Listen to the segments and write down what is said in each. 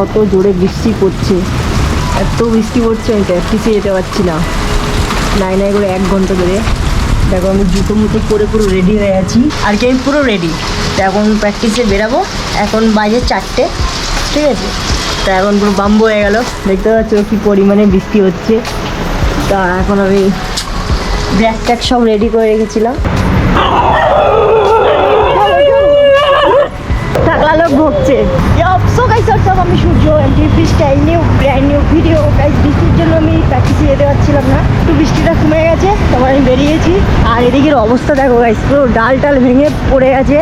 কত জোরে বৃষ্টি পড়ছে, এত বৃষ্টি পড়ছে আমি প্র্যাকটিসে যেতে পারছি না। নাই নাই করে 1 ঘন্টা ধরে। দেখো আমি জুতো মুতো পরে পুরো রেডি হয়ে আছি, আর কি আমি পুরো রেডি। তো এখন প্র্যাকটিসে বেরাবো। এখন বাজে 4টে, ঠিক আছে। তা এখন পুরো বাম্বু হয়ে গেল, দেখতে পাচ্ছ কি পরিমাণে বৃষ্টি হচ্ছে। তা এখন আমি ব্যাগ ট্যাগ সব রেডি করে রেখেছিলাম। থাকলা লোক ভুগছে। সো গাইস হোয়াটসঅ্যাপ, আমি Surya MT freestyle new brand new video. Guys বৃষ্টির জন্য আমি প্র্যাকটিসে যেতে পারছিলাম না, একটু বৃষ্টিটা কমে গেছে, তারপর আমি বেরিয়েছি। আর এদিকের অবস্থা দেখো গাইস, পুরো ডাল টাল ভেঙে পড়ে গেছে,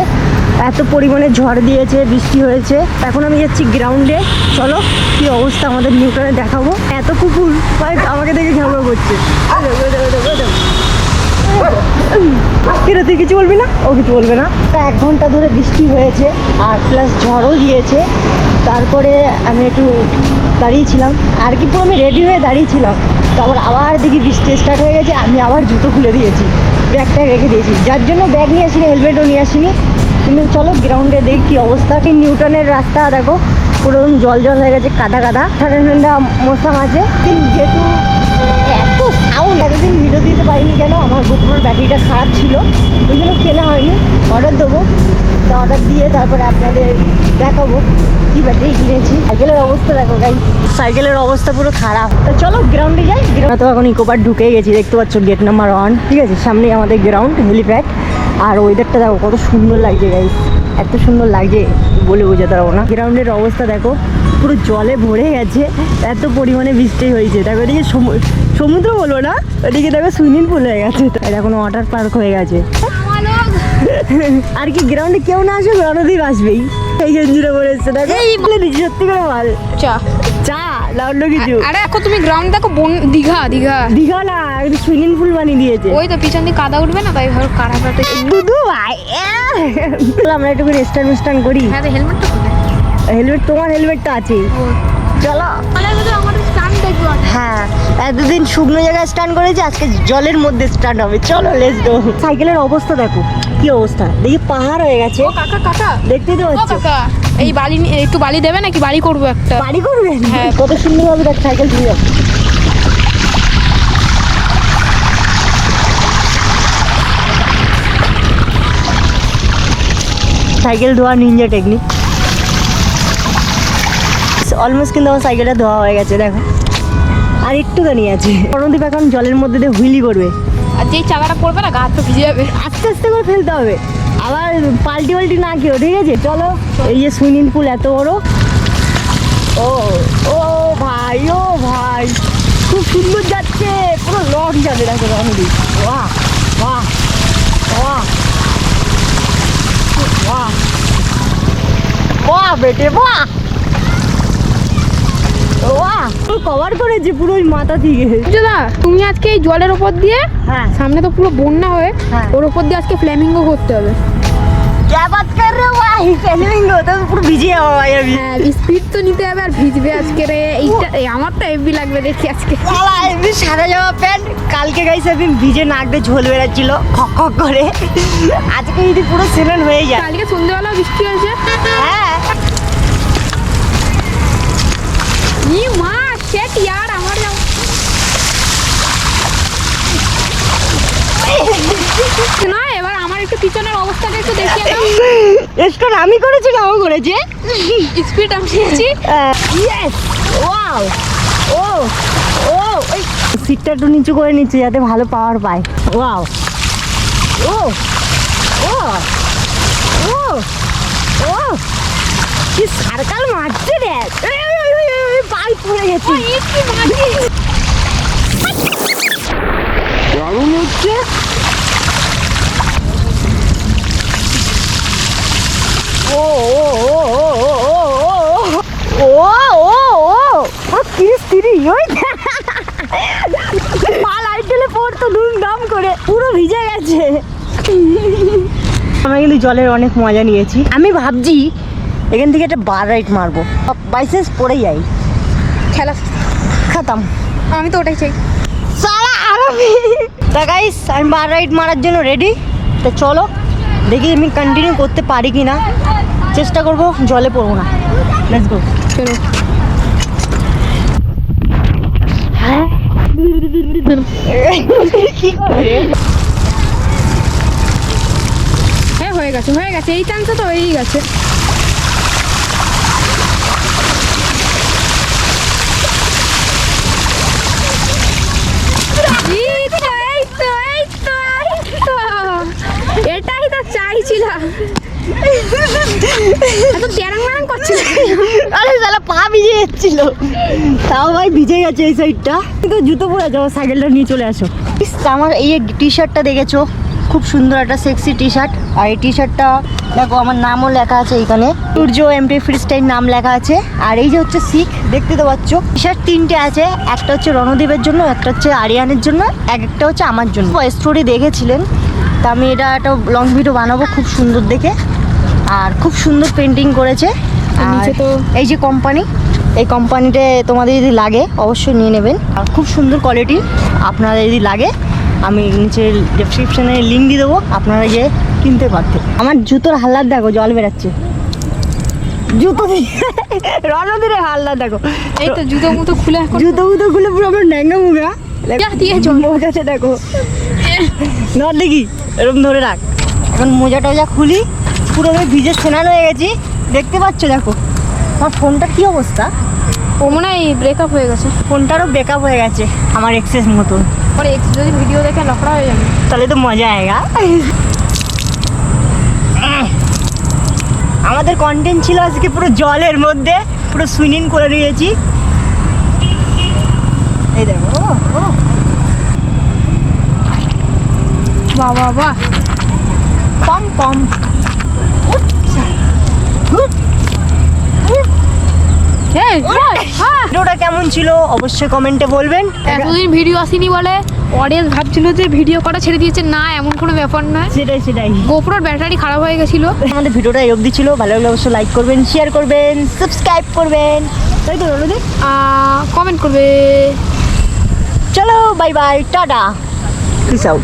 এত পরিমাণে ঝড় দিয়েছে, বৃষ্টি হয়েছে। এখন আমি যাচ্ছি গ্রাউন্ডে, চলো কি অবস্থা আমাদের নিউটনে দেখাবো। এত কুকুর আমাকে দেখে ঝগড়া করছে। কেন তুই কিছু বলবি না? ও কিছু বলবে না। তা 1 ঘন্টা ধরে বৃষ্টি হয়েছে আর প্লাস ঝড়ও দিয়েছে। তারপরে আমি একটু দাঁড়িয়েছিলাম, আর কি পুরো আমি রেডি হয়ে দাঁড়িয়েছিলাম। তারপর আবার দেখি বৃষ্টি স্টার্ট হয়ে গেছে, আমি আবার জুতো খুলে দিয়েছি, ব্যাগটা রেখে দিয়েছি, যার জন্য ব্যাগ নিয়ে আসিনি, হেলমেটও নিয়ে আসিনি। কিন্তু চলো গ্রাউন্ডে দেখি কী অবস্থা। নিউটনের রাস্তা দেখো পুরো জল জল হয়ে গেছে, কাদা কাদা, ঠান্ডা ঠান্ডা মৌসুম আছে। কিন্তু যেহেতু এত সাউন্ড, এতদিন ভিডিও দিতে পারিনি কেন, আমার গোপুরের ব্যাটারিটা খারাপ ছিল, ওই জন্য কেনা হয়নি। অর্ডার দেবো, তো অর্ডার দিয়ে তারপরে আপনাদের দেখাবো কী ব্যাটারি কিনেছি। সাইকেলের অবস্থা দেখো গাই, সাইকেলের অবস্থা পুরো খারাপ। তো চলো গ্রাউন্ডে যাই। তো এখন ইকো পার্ক ঢুকে গেছি, দেখতে পাচ্ছ গেট নাম্বার 1, ঠিক আছে। সামনেই আমাদের গ্রাউন্ড, হেলিপ্যাড। আর ওয়েদারটা দেখো কত সুন্দর লাগছে গাইস, এত সুন্দর লাগছে বলে বোঝাতে পারবো না। গ্রাউন্ডের অবস্থা দেখো পুরো জলে ভরে গেছে, এত পরিমাণে বৃষ্টি হয়েছে। দেখো এদিকে সমুদ্র বলবো না, ওদিকে দেখো সুইমিং পুল হয়ে গেছে, এখন ওয়াটার পার্ক হয়ে গেছে। আর কি গ্রাউন্ডে কেউ না আসবে, রণদীপ আসবেই। এই গেঞ্জিটা পরে এসছে, দেখো সত্যি করে ভাল চা চা না অন্য কিছু। আরে এখন তুমি গ্রাউন্ড দেখো, দীঘা দীঘা দীঘা না, সুইমিং পুল বানিয়ে দিয়েছে। ওই তো পিছন দিয়ে কাদা উঠবে না, তাই ভালো কাদাতে দুদু ভাই আমরা একটু করে স্টান করি। হ্যাঁ হেলমেটটা কোথায়? হেলমেট তোমার হেলমেটটা আছে, চলো। হ্যাঁ এতদিন শুকনো জায়গায় স্টান করেছি, আজকে জলের মধ্যে স্টান হবে, চলো লেটস গো। সাইকেলের অবস্থা দেখো কি অবস্থা, দেখি পাহাড় হয়ে গেছে। ও কাকা কাকা দেখতেই তো পাচ্ছ। কাকা এই বালি একটু বালি দেবে নাকি? বাড়ি করবো একটা। বাড়ি করবে? হ্যাঁ। কত সুন্দর ভাবে দেখ সাইকেল ধুয়ে যাচ্ছে। সাইকেল ধোয়া নিনজা টেকনিক। অলমোস্ট কিন্তু আমার সাইকেলটা ধোয়া হয়ে গেছে, দেখো আর একটুখানি আছে। রণদীপ এখন জলের মধ্যে দিয়ে হুইলি করবে, আর যেই চাকাটা পড়বে না গা তো ভিজে যাবে, আস্তে আস্তে করে ফেলতে হবে, আবার পাল্টি না কেউ, ঠিক আছে। চলো এই যে সুইমিং পুল এত বড়, ও ও ভাই, ও ভাই খুব সুন্দর যাচ্ছে, পুরো লক যাবে দেখো রণদীপ। বাহ বাহ বাহ বাহ বাহ বেটে বাহ, কভার করেছে পুরো মাথা থেকে। দাদা তুমি আজকে এই জলের উপর দিয়ে, হ্যাঁ সামনে তো পুরো বন্যা হয়ে, হ্যাঁ। ওর উপর দিয়ে আজকে ফ্ল্যামিঙ্গো করতে হবে। क्या बात कर रहे हो भाई, ফ্ল্যামিঙ্গো তো পুরো ভিজে যাবো ভাই আমি। হ্যাঁ স্পিড তো নিতে হবে, আর ভিজবে আজকে রে। এইটা আমার তো হেভি লাগবে দেখি আজকে। এমনি সাদা জামা প্যান্ট, কালকে গাইস একদিন ভিজে নাক দিয়ে ঝোল বেরাচ্ছিল খক খক করে, আজকে যদি পুরো সেলেন হয়ে যায়। কালকে সন্ধ্যেবেলা বৃষ্টি হয়েছে। হ্যাঁ ই মা শেট ইয়ার, আমার না এবার আমার একটু পিছনের অবস্থাটা একটু দেখিয়ে দাও। স্টার্ট আমি করেছি না ও করেছে? স্পিড আমি নিয়েছি। ইয়েস ওয়াও, ও ও ওই সিটটা একটু নিচু করে নিচ্ছি যাতে ভালো পাওয়ার পায়। ওয়াও ও ও ও ও কি সার্কাল মারছে রে, পাই পড়ে গেছে। দারুণ হচ্ছে। ও ও ও ও ও ও ও ও কি স্ত্রী ওই পাল আইটেলে পড়তো ধুমধাম করে, পুরো ভিজে গেছে। আমরা কিন্তু জলের অনেক মজা নিয়েছি। আমি ভাবছি এখান থেকে একটা বার রাইড মারবো, বাইসেন্স পড়ে যাই, খেলা খাতাম। আমি তো ওটাই চাই। সারা আরামি। তা গাইস আমি বার রাইড মারার জন্য রেডি। তো চলো দেখি আমি কন্টিনিউ করতে পারি কি না, চেষ্টা করবো জলে পড়বো না। Let's go. চলো। কি করে হ্যাঁ হয়ে গেছে এই চান্সে তো হয়েই গেছে। এটাই তো চাইছিলাম। এত ট্যারাং ম্যারাং করছিল। আরে শালা পা ভিজে যাচ্ছিল, তাও ভাই ভিজে গেছে এই সাইডটা। কিন্তু জুতো পরে যাও, সাইকেলটা নিয়ে চলে আসো। ইস, আমার এই টি শার্টটা দেখেছো, খুব সুন্দর একটা সেক্সি টি শার্ট। আর এই টি শার্টটা দেখো আমার নামও লেখা আছে এইখানে, সূর্য এমটি ফ্রিস্টাইল নাম লেখা আছে। আর এই যে হচ্ছে শিখ, দেখতে তো পাচ্ছ। টি শার্ট তিনটে আছে, একটা হচ্ছে রণদীপের জন্য, একটা হচ্ছে আরিয়ানের জন্য, একটা হচ্ছে আমার জন্য। স্টোরি দেখেছিলেন, তা আমি এটা একটা লং ভিডিও বানাবো খুব সুন্দর দেখে। আর খুব সুন্দর পেন্টিং করেছে। নিচে তো এই যে কোম্পানি, এই কোম্পানিতে তোমাদের যদি লাগে অবশ্যই নিয়ে নেবেন। আর খুব সুন্দর কোয়ালিটি, আপনারা যদি লাগে আমি নিচে ডেসক্রিপশনে লিঙ্ক দিয়ে দেবো, আপনারা যে কিনতে পারতেন। আমার জুতোর হাল্লার দেখো, জল বেরাচ্ছে জুতো দিয়ে। রণদীরে হাল্লার দেখো, এই তো জুতো মুতো খুলে এখন জুতো মুতো খুলে পুরো আমার ন্যাঙ্গা মুগা দিয়ে মোজাতে দেখো। নর দেখি এরকম ধরে রাখ। এখন মোজা টোজা খুলি, পুরো আমি ভিজে স্নান হয়ে গেছি, দেখতে পাচ্ছ। দেখো আমার ফোনটার কি অবস্থা, ও মনে হয় ব্রেকআপ হয়ে গেছে। ফোনটারও বেকআপ হয়ে গেছে আমার এক্সেস মতন। পরে এক্স যদি ভিডিও দেখে লকড়া হয়ে যাবে। তাহলে তো মজা আয়েগা। আমাদের কন্টেন্ট ছিল আজকে পুরো জলের মধ্যে, পুরো সুইমিং করে নিয়েছি। এই দেখো, ও বাহ বাহ বাহ, পম পম। ভিডিওটা কেমন ছিল অবশ্যই কমেন্টে বলবেন। এতদিন ভিডিও আসেনি বলে অডিয়েন্স ভাবছিল যে ভিডিও করা ছেড়ে দিয়েছে, না এমন কোনো ব্যাপার নয়। সেটাই গোপ্রোর ব্যাটারি খারাপ হয়ে গেছিল। আমাদের ভিডিওটা এই অবধি ছিল, ভালো লাগলে অবশ্যই লাইক করবেন, শেয়ার করবেন, সাবস্ক্রাইব করবেন, তাই তো রণদী? কমেন্ট করবে। চলো bye bye, tata, piece out.